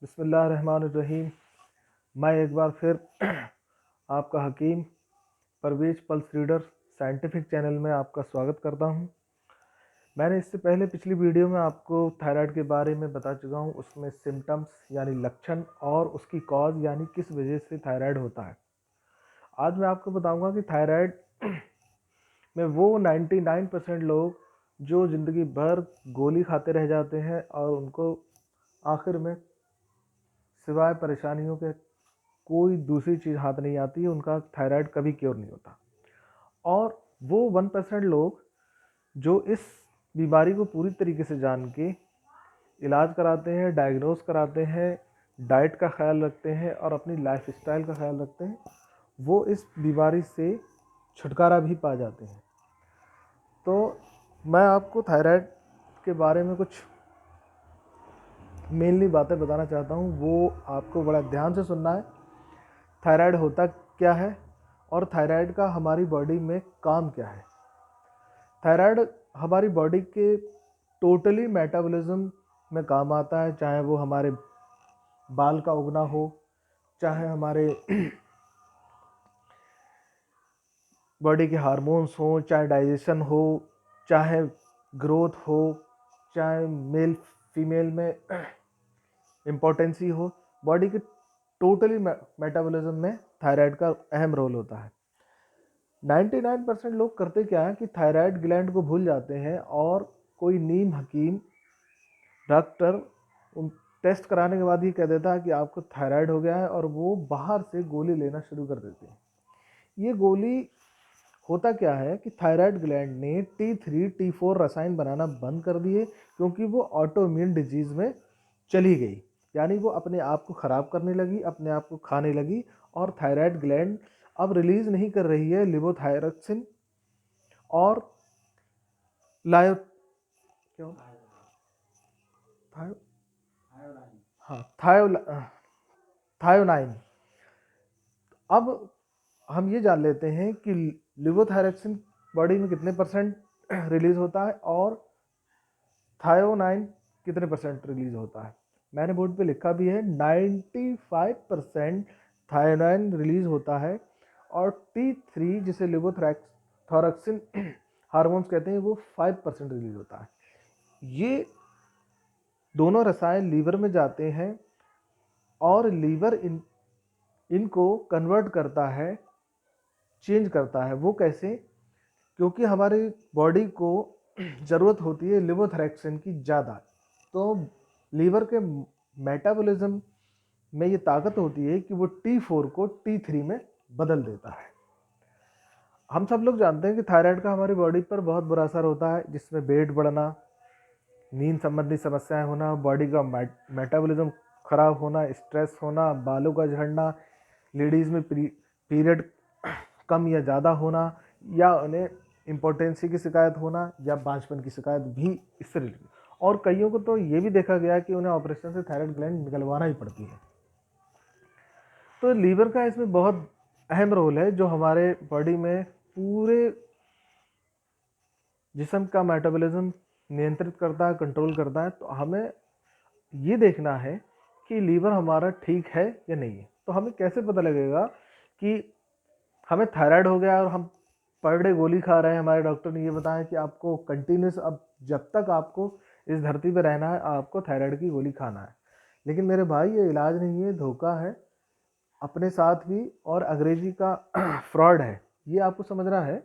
बिस्मिल्लाहिर्रहमानिर्रहीम। मैं एक बार फिर आपका Hakeem Parvez pulse reader scientific channel में आपका स्वागत करता हूं। मैंने इससे पहले पिछली वीडियो में आपको थायराइड के बारे में बता चुका हूं, उसमें सिम्टम्स यानी लक्षण और उसकी कॉज यानी किस वजह से थायराइड होता है। आज मैं आपको बताऊंगा कि थायराइड में वो 99% लोग जो ज़िंदगी भर गोली खाते रह जाते हैं और उनको आखिर में सिवाय परेशानियों के कोई दूसरी चीज़ हाथ नहीं आती, उनका थायराइड कभी क्योर नहीं होता। और वो 1% लोग जो इस बीमारी को पूरी तरीके से जान के इलाज कराते हैं, डायग्नोस कराते हैं, डाइट का ख्याल रखते हैं और अपनी लाइफस्टाइल का ख्याल रखते हैं, वो इस बीमारी से छुटकारा भी पा जाते हैं। तो मैं आपको थायराइड के बारे में कुछ मेनली बातें बताना चाहता हूँ, वो आपको बड़ा ध्यान से सुनना है। थायराइड होता क्या है और थायराइड का हमारी बॉडी में काम क्या है। थायराइड हमारी बॉडी के टोटली मेटाबॉलिज्म में काम आता है, चाहे वो हमारे बाल का उगना हो, चाहे हमारे बॉडी के हार्मोन्स हो, चाहे डाइजेशन हो, चाहे ग्रोथ हो, चाहे मेल फीमेल में इम्पोर्टेंसी हो। बॉडी के टोटली मेटाबॉलिज्म में थायराइड का अहम रोल होता है। 99% लोग करते क्या है कि थायराइड ग्लैंड को भूल जाते हैं और कोई नीम हकीम डॉक्टर उन टेस्ट कराने के बाद ही कह देता है कि आपको थायराइड हो गया है और वो बाहर से गोली लेना शुरू कर देते हैं। ये गोली होता क्या है कि थायराइड ग्लैंड ने T3 T4 रसायन बनाना बंद कर दिए, क्योंकि वो ऑटोइम्यून डिजीज में चली गई, यानी वो अपने आप को ख़राब करने लगी, अपने आप को खाने लगी और थायराइड ग्लैंड अब रिलीज नहीं कर रही है लिवोथायरक्सिन और लायो क्यों थायो हाँ थायोनाइन। अब हम ये जान लेते हैं कि लिवोथायरक्सिन बॉडी में कितने परसेंट रिलीज होता है और थायोनाइन कितने परसेंट रिलीज होता है। मैंने बोर्ड पे लिखा भी है 95% थायोनाइन रिलीज होता है और T3 जिसे लिवोथायरक्सिन हार्मोन्स कहते हैं वो 5% रिलीज होता है। ये दोनों रसायन लीवर में जाते हैं और लीवर इनको कन्वर्ट करता है, चेंज करता है। वो कैसे? क्योंकि हमारी बॉडी को ज़रूरत होती है लिवोथायरक्सिन की ज़्यादा, तो लीवर के मेटाबॉलिज्म में ये ताकत होती है कि वो T4 को T3 में बदल देता है। हम सब लोग जानते हैं कि थायराइड का हमारी बॉडी पर बहुत बुरा असर होता है, जिसमें वेट बढ़ना, नींद संबंधी समस्याएं होना, बॉडी का मेटाबॉलिज्म खराब होना, स्ट्रेस होना, बालों का झड़ना, लेडीज़ में पीरियड कम या ज़्यादा होना, या उन्हें इम्पोर्टेंसी की शिकायत होना या बांझपन की शिकायत भी इससे रिलेटेड। और कईयों को तो ये भी देखा गया कि उन्हें ऑपरेशन से थायराइड ग्लैंड निकलवाना ही पड़ती है। तो लीवर का इसमें बहुत अहम रोल है, जो हमारे बॉडी में पूरे जिस्म का मेटाबॉलिज्म नियंत्रित करता है, कंट्रोल करता है। तो हमें ये देखना है कि लीवर हमारा ठीक है या नहीं है। तो हमें कैसे पता लगेगा कि हमें थायराइड हो गया और हम पर डे गोली खा रहे हैं? हमारे डॉक्टर ने ये बताया कि आपको कंटिन्यूस, अब जब तक आपको इस धरती पर रहना है, आपको थायराइड की गोली खाना है। लेकिन मेरे भाई, ये इलाज नहीं है, धोखा है अपने साथ भी और अंग्रेजी का फ्रॉड है। ये आपको समझना है,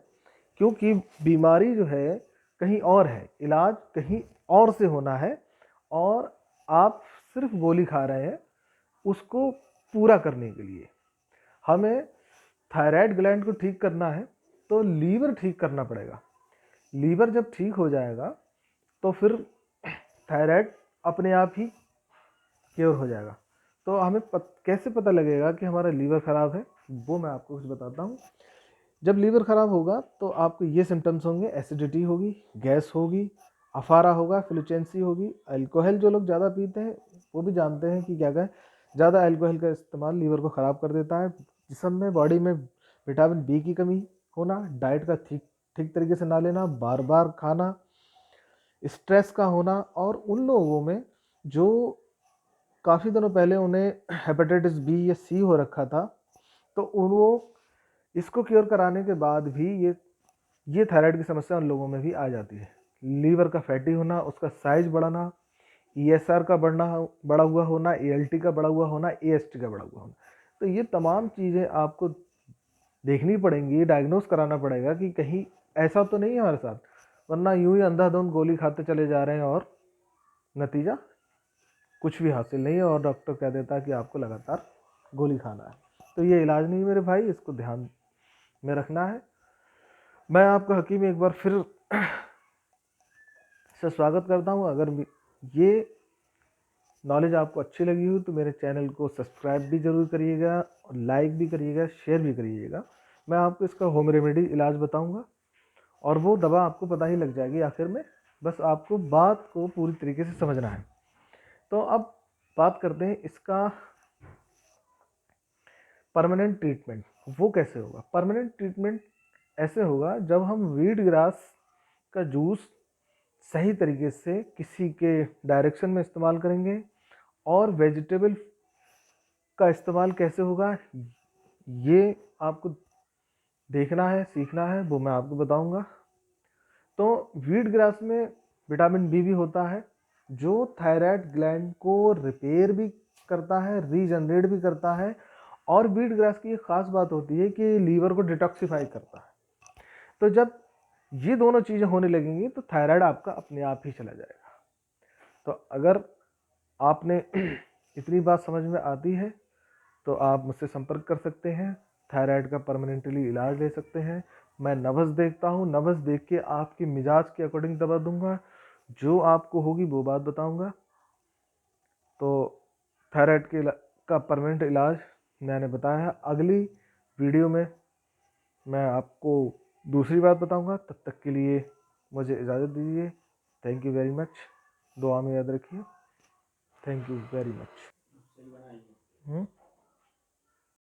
क्योंकि बीमारी जो है कहीं और है, इलाज कहीं और से होना है और आप सिर्फ गोली खा रहे हैं उसको पूरा करने के लिए। हमें थायराइड ग्लैंड को ठीक करना है तो लीवर ठीक करना पड़ेगा। लीवर जब ठीक हो जाएगा तो फिर थायराइड अपने आप ही क्योर हो जाएगा। तो हमें कैसे पता लगेगा कि हमारा लीवर ख़राब है, वो मैं आपको कुछ बताता हूँ। जब लीवर ख़राब होगा तो आपको ये सिम्टम्स होंगे: एसिडिटी होगी, गैस होगी, अफारा होगा, फ्लूचेंसी होगी। अल्कोहल जो लोग ज़्यादा पीते हैं वो भी जानते हैं कि क्या कहें, ज़्यादा अल्कोहल का इस्तेमाल लीवर को ख़राब कर देता है। जिस्म में, बॉडी में विटामिन बी की कमी होना, डाइट का ठीक तरीके से ना लेना, बार बार खाना, स्ट्रेस का होना, और उन लोगों में जो काफ़ी दिनों पहले उन्हें हेपेटाइटिस बी या सी हो रखा था, तो वो इसको क्योर कराने के बाद भी ये थायराइड की समस्या उन लोगों में भी आ जाती है। लीवर का फैटी होना, उसका साइज बढ़ना, ईएसआर का बढ़ा हुआ होना, एएलटी का बढ़ा हुआ होना, एएसटी का बढ़ा हुआ होना। तो ये तमाम चीज़ें आपको देखनी पड़ेंगी, डायग्नोस कराना पड़ेगा कि कहीं ऐसा तो नहीं है हमारे साथ, वरना यूं ही अंधाधुंध गोली खाते चले जा रहे हैं और नतीजा कुछ भी हासिल नहीं है और डॉक्टर कह देता है कि आपको लगातार गोली खाना है। तो ये इलाज नहीं मेरे भाई, इसको ध्यान में रखना है। मैं आपका हकीम एक बार फिर से स्वागत करता हूँ। अगर ये नॉलेज आपको अच्छी लगी हो तो मेरे चैनल को सब्सक्राइब भी ज़रूर करिएगा और लाइक भी करिएगा, शेयर भी करिएगा। मैं आपको इसका होम रेमेडी इलाज बताऊंगा और वो दवा आपको पता ही लग जाएगी आखिर में, बस आपको बात को पूरी तरीके से समझना है। तो अब बात करते हैं इसका परमानेंट ट्रीटमेंट। वो कैसे होगा? परमानेंट ट्रीटमेंट ऐसे होगा जब हम वीट ग्रास का जूस सही तरीके से किसी के डायरेक्शन में इस्तेमाल करेंगे। और वेजिटेबल का इस्तेमाल कैसे होगा ये आपको देखना है, सीखना है, वो मैं आपको बताऊंगा। तो वीट ग्रास में विटामिन बी भी होता है जो थायराइड ग्लैंड को रिपेयर भी करता है, रीजनरेट भी करता है। और वीट ग्रास की एक खास बात होती है कि लीवर को डिटॉक्सिफाई करता है। तो जब ये दोनों चीज़ें होने लगेंगी तो थायराइड आपका अपने आप ही चला जाएगा। तो अगर आपने इतनी बात समझ में आती है तो आप मुझसे संपर्क कर सकते हैं, थायराइड का परमानेंटली इलाज ले सकते हैं। मैं नब्ज़ देखता हूँ, नब्ज़ देख के आपके मिजाज के अकॉर्डिंग दवा दूंगा, जो आपको होगी वो बात बताऊंगा। तो थायराइड का परमानेंट इलाज मैंने बताया है। अगली वीडियो में मैं आपको दूसरी बात बताऊंगा। तब तक के लिए मुझे इजाज़त दीजिए। Thank you very much. दुआ में याद रखिए। Thank you very much.